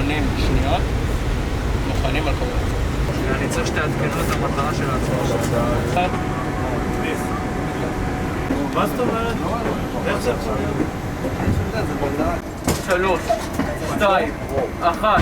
80 שניות, מוכנים על קוראים. אני צריך שתעדכנו את המטרה של ההצבעה. מה זאת אומרת? איך זה יכול להיות? 3, 2, 1.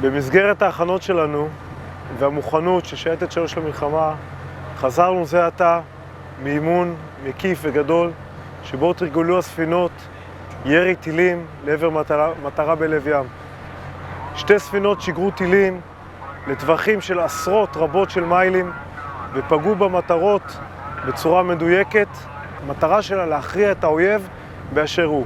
במסגרת ההכנות שלנו והמוכנות של שייטת 3 למלחמה, חזרנו זה עתה מאימון מקיף וגדול שבו תרגלו הספינות ירי טילים לעבר מטרה בלב ים. 2 ספינות שיגרו טילים לטווחים של עשרות רבות של מיילים ופגעו במטרות בצורה מדויקת. המטרה שלה להכריע את האויב באשר הוא.